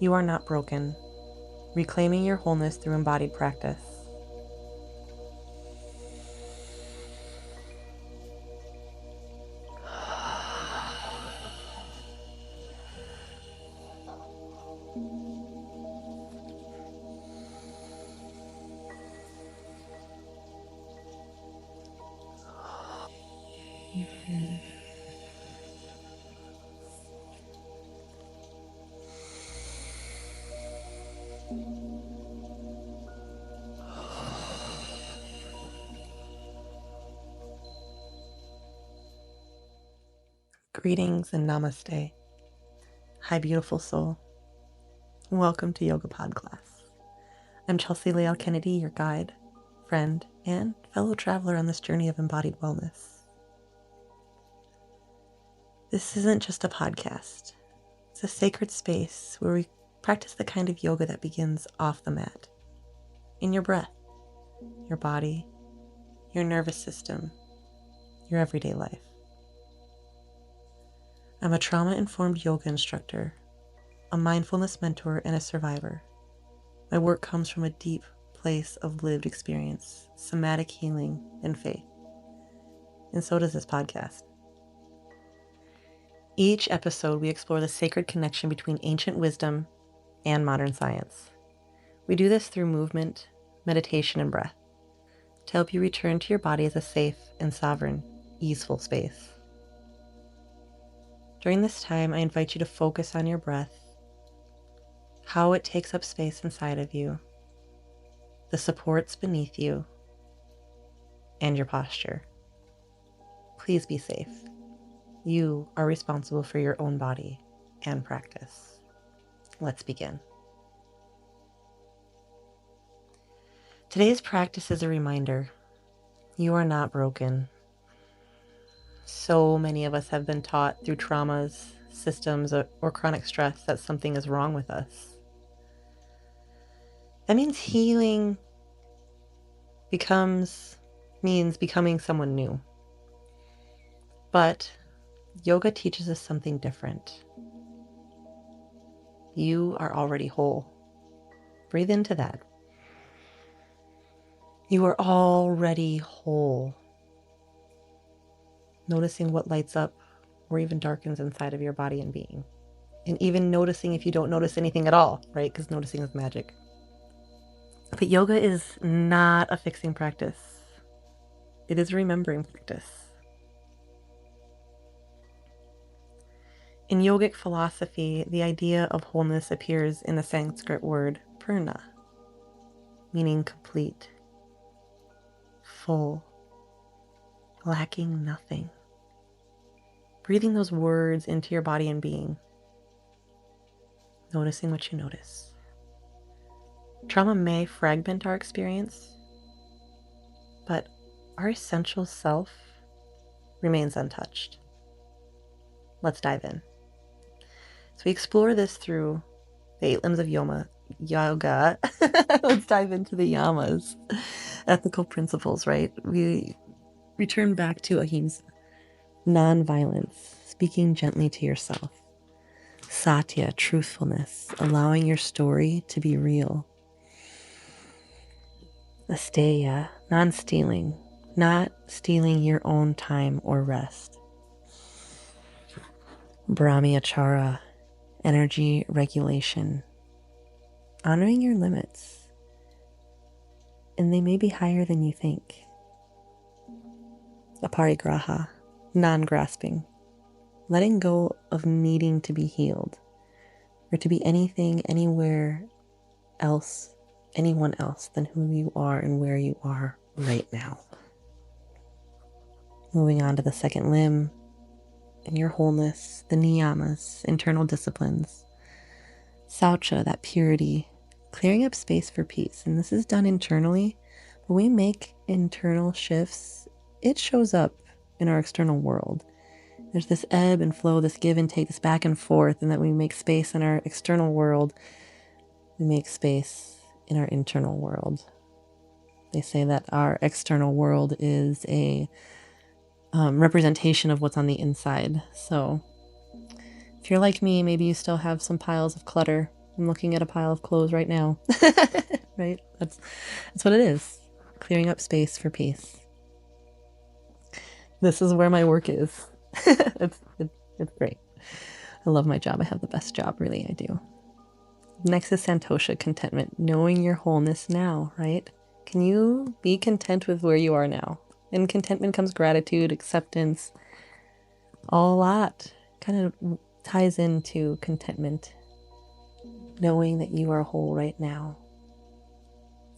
You are not broken. Reclaiming your wholeness through embodied practice. Greetings and namaste. Hi, beautiful soul. Welcome to Yoga PodClass. I'm Chelsea Leal Kennedy, your guide, friend, and fellow traveler on this journey of embodied wellness. This isn't just a podcast. It's a sacred space where we practice the kind of yoga that begins off the mat, in your breath, your body, your nervous system, your everyday life. I'm a trauma-informed yoga instructor, a mindfulness mentor, and a survivor. My work comes from a deep place of lived experience, somatic healing, and faith. And so does this podcast. Each episode, we explore the sacred connection between ancient wisdom and modern science. We do this through movement, meditation, and breath to help you return to your body as a safe and sovereign, easeful space. During this time, I invite you to focus on your breath, how it takes up space inside of you, the supports beneath you, and your posture. Please be safe. You are responsible for your own body and practice. Let's begin. Today's practice is a reminder. You are not broken. So many of us have been taught through traumas, systems, or chronic stress that something is wrong with us. That means healing means becoming someone new. But yoga teaches us something different. You are already whole. Breathe into that. You are already whole. Noticing what lights up or even darkens inside of your body and being. And even noticing if you don't notice anything at all, right? Because noticing is magic. But yoga is not a fixing practice. It is a remembering practice. In yogic philosophy, the idea of wholeness appears in the Sanskrit word purna, meaning complete, full, lacking nothing. Breathing those words into your body and being. Noticing what you notice. Trauma may fragment our experience, but our essential self remains untouched. Let's dive in. So we explore this through the 8 limbs of yoga. Let's dive into the yamas, ethical principles, right? We return back to ahimsa, non-violence, speaking gently to yourself. Satya, truthfulness, allowing your story to be real. Asteya, non-stealing, not stealing your own time or rest. Brahmacharya, energy regulation, honoring your limits, and they may be higher than you think. Aparigraha, non-grasping, letting go of needing to be healed or to be anything, anywhere else, anyone else than who you are and where you are right now. Moving on to the second limb, in your wholeness, the niyamas, internal disciplines. Saucha, that purity, clearing up space for peace. And this is done internally. When we make internal shifts, it shows up in our external world. There's this ebb and flow, this give and take, this back and forth, and that we make space in our external world. We make space in our internal world. They say that our external world is a representation of what's on the inside. So if you're like me, maybe you still have some piles of clutter I'm looking at a pile of clothes right now. Right? That's what it is. Clearing up space for peace. This is where my work is. it's great. I love my job. I have the best job, really, I do. Next is Santosha, contentment, knowing your wholeness now, right? Can you be content with where you are now? And contentment comes gratitude, acceptance, a lot kind of ties into contentment. Knowing that you are whole right now.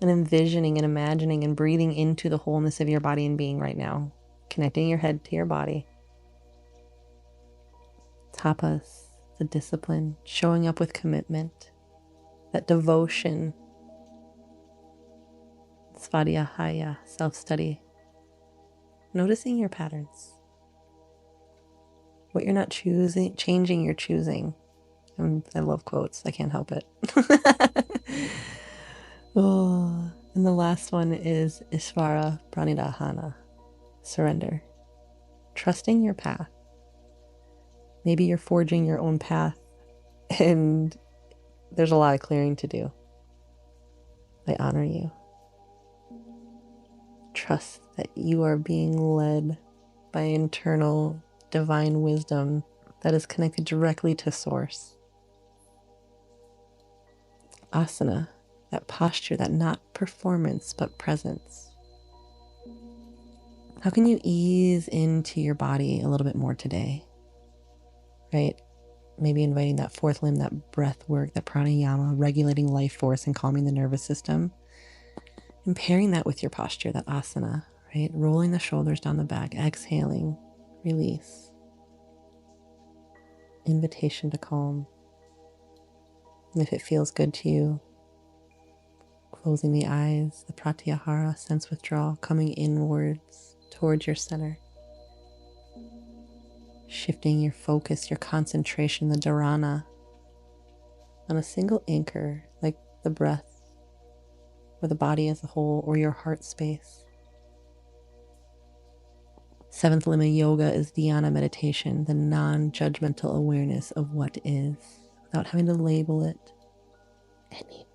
And envisioning and imagining and breathing into the wholeness of your body and being right now. Connecting your head to your body. Tapas, the discipline, showing up with commitment, that devotion. Svadhyaya, self-study. Noticing your patterns. What you're not choosing, changing, you're choosing. I love quotes. I can't help it. Oh, and the last one is Ishvara Pranidhana, surrender. Trusting your path. Maybe you're forging your own path and there's a lot of clearing to do. I honor you. Trust that you are being led by internal divine wisdom that is connected directly to source. Asana, that posture, that not performance but presence. How can you ease into your body a little bit more today? Right? Maybe inviting that fourth limb, that breath work, that pranayama, regulating life force and calming the nervous system. And pairing that with your posture, that asana, right? Rolling the shoulders down the back, exhaling, release. Invitation to calm. And if it feels good to you, closing the eyes, the pratyahara, sense withdrawal, coming inwards towards your center. Shifting your focus, your concentration, the dharana, on a single anchor, like the breath, or the body as a whole, or your heart space. Seventh limb of yoga is dhyana meditation, the non-judgmental awareness of what is, without having to label it anything.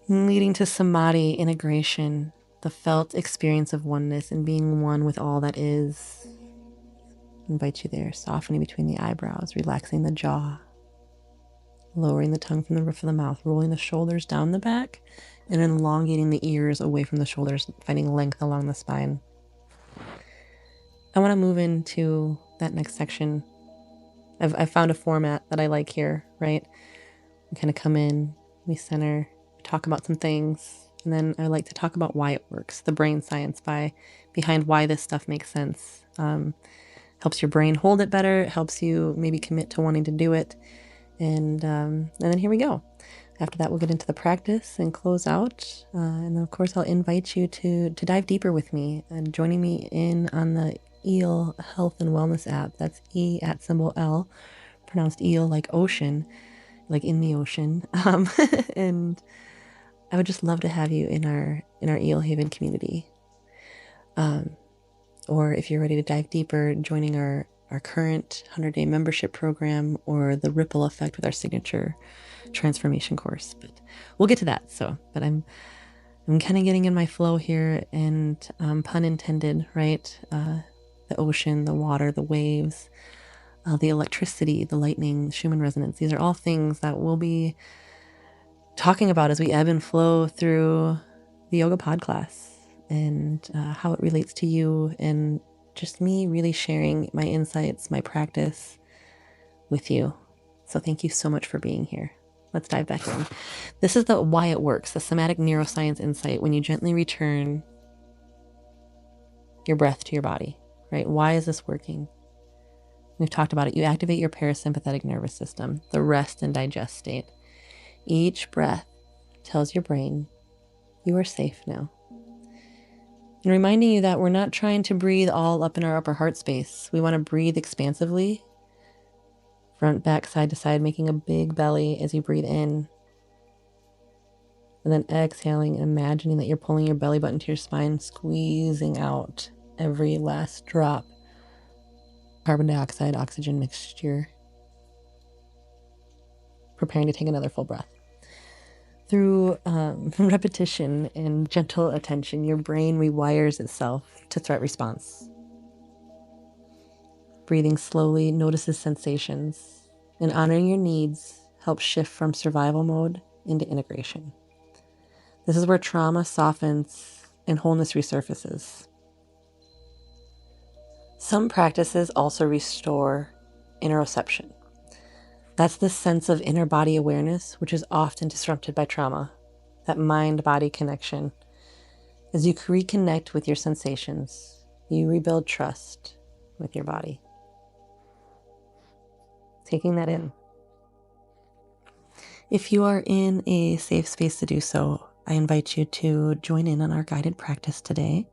Leading to samadhi, integration, the felt experience of oneness and being one with all that is. Invite you there, softening between the eyebrows, relaxing the jaw, lowering the tongue from the roof of the mouth, rolling the shoulders down the back, and elongating the ears away from the shoulders, finding length along the spine. I want to move into that next section. I've found a format that I like here, right? We kind of come in, we center, we talk about some things, and then I like to talk about why it works, the brain science behind why this stuff makes sense. Helps your brain hold it better. It helps you maybe commit to wanting to do it. And then here we go. After that, we'll get into the practice and close out. And of course, I'll invite you to dive deeper with me and joining me in on the EEL Health and Wellness app. That's E at symbol L, pronounced eel like ocean, like in the ocean. And I would just love to have you in our EEL Haven community. Or if you're ready to dive deeper, joining our current 100-day membership program or the ripple effect with our signature transformation course. But we'll get to that. But I'm kind of getting in my flow here, and pun intended, right? The ocean, the water, the waves, the electricity, the lightning, the Schumann resonance. These are all things that we'll be talking about as we ebb and flow through the yoga PodClass. And how it relates to you, and just me really sharing my insights, my practice with you. So thank you so much for being here. Let's dive back in. This is the why it works, the somatic neuroscience insight when you gently return your breath to your body, right? Why is this working? We've talked about it. You activate your parasympathetic nervous system, the rest and digest state. Each breath tells your brain you are safe now. And reminding you that we're not trying to breathe all up in our upper heart space. We want to breathe expansively, front, back, side to side, making a big belly as you breathe in. And then exhaling and imagining that you're pulling your belly button to your spine, squeezing out every last drop carbon dioxide, oxygen mixture, preparing to take another full breath. Through repetition and gentle attention, your brain rewires itself to threat response. Breathing slowly notices sensations, and honoring your needs helps shift from survival mode into integration. This is where trauma softens and wholeness resurfaces. Some practices also restore interoception. That's the sense of inner body awareness, which is often disrupted by trauma, that mind-body connection. As you reconnect with your sensations, you rebuild trust with your body. Taking that in. If you are in a safe space to do so, I invite you to join in on our guided practice today.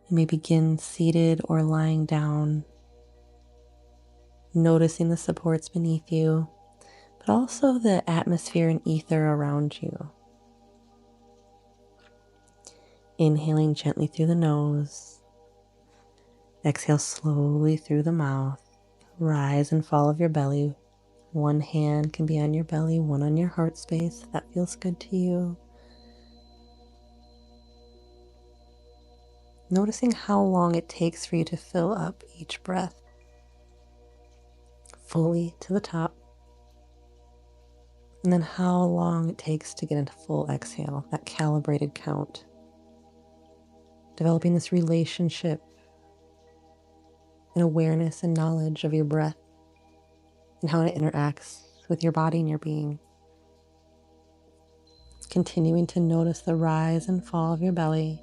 You may begin seated or lying down, noticing the supports beneath you, but also the atmosphere and ether around you. Inhaling gently through the nose, exhale slowly through the mouth, rise and fall of your belly. One hand can be on your belly, one on your heart space, if that feels good to you. Noticing how long it takes for you to fill up each breath fully to the top, and then how long it takes to get into full exhale, that calibrated count. Developing this relationship and awareness and knowledge of your breath and how it interacts with your body and your being. Continuing to notice the rise and fall of your belly,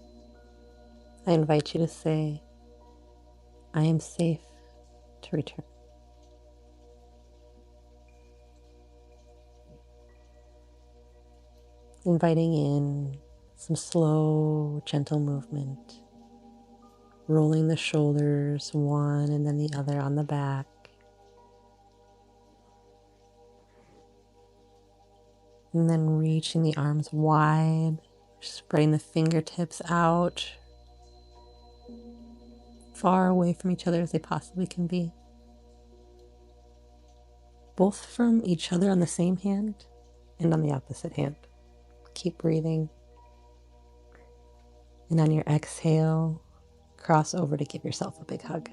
I invite you to say, I am safe to return. Inviting in some slow, gentle movement, rolling the shoulders one and then the other on the back. And then reaching the arms wide, spreading the fingertips out, far away from each other as they possibly can be. Both from each other on the same hand and on the opposite hand. Keep breathing. And on your exhale, cross over to give yourself a big hug.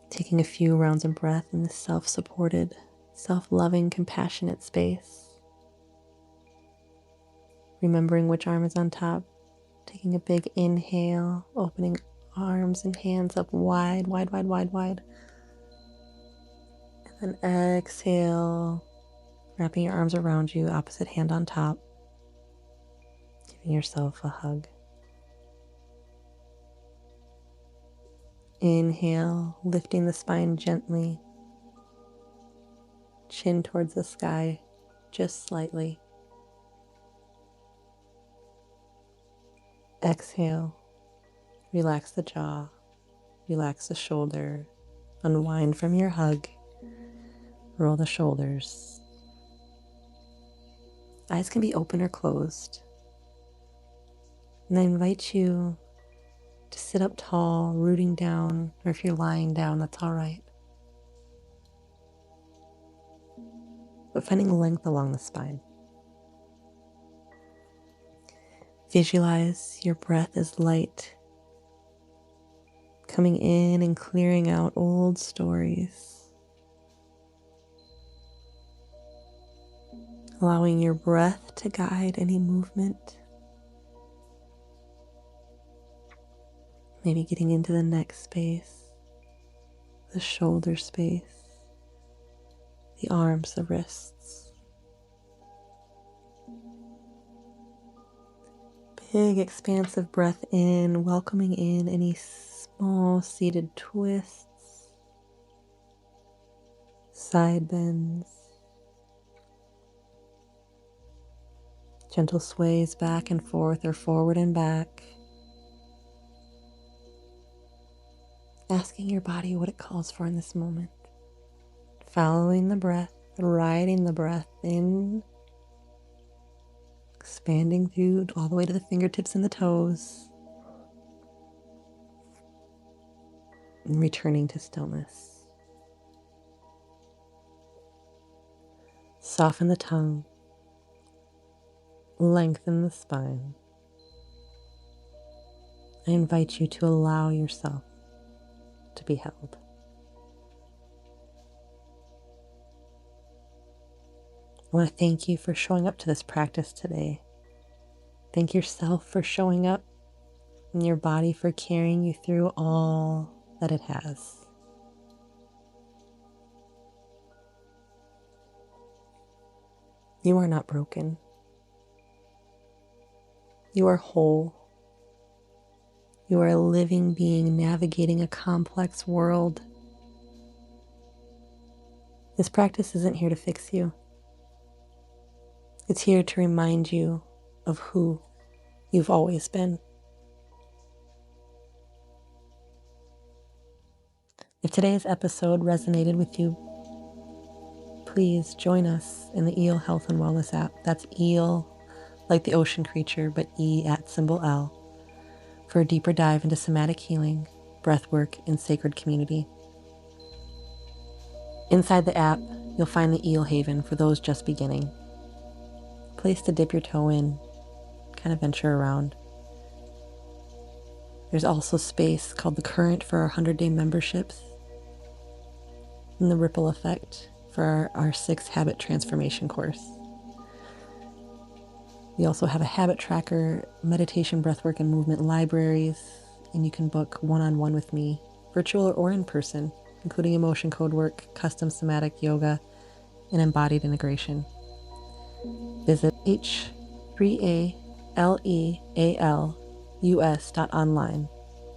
Taking a few rounds of breath in this self-supported, self-loving, compassionate space. Remembering which arm is on top. Taking a big inhale, opening arms and hands up wide, wide, wide, wide, wide. And then exhale, wrapping your arms around you, opposite hand on top. Giving yourself a hug. Inhale, lifting the spine gently. Chin towards the sky, just slightly. Exhale, relax the jaw, relax the shoulder, unwind from your hug, roll the shoulders. Eyes can be open or closed. And I invite you to sit up tall, rooting down, or if you're lying down, that's all right. But finding length along the spine. Visualize your breath as light, coming in and clearing out old stories. Allowing your breath to guide any movement. Maybe getting into the neck space, the shoulder space, the arms, the wrists. Big expansive breath in, welcoming in any small seated twists, side bends, gentle sways back and forth or forward and back. Asking your body what it calls for in this moment. Following the breath, riding the breath in, expanding through all the way to the fingertips and the toes. and returning to stillness. Soften the tongue, lengthen the spine. I invite you to allow yourself to be held. I want to thank you for showing up to this practice today. Thank yourself for showing up and your body for carrying you through all that it has. You are not broken. You are whole. You are a living being navigating a complex world. This practice isn't here to fix you. It's here to remind you of who you've always been. If today's episode resonated with you, please join us in the EEL Health and Wellness app. That's EEL, like the ocean creature, but E at symbol L, for a deeper dive into somatic healing, breathwork, and sacred community. Inside the app, you'll find the EEL Haven for those just beginning. A place to dip your toe in, kind of venture around. There's also space called the Current for our 100-day memberships, and the Ripple Effect for our 6 habit transformation course. We also have a habit tracker, meditation, breathwork, and movement libraries, and you can book one-on-one with me, virtual or in person, including emotion code work, custom somatic yoga, and embodied integration. Visit h3alealus.online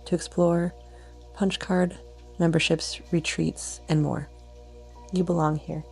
to explore punch card, memberships, retreats, and more. You belong here.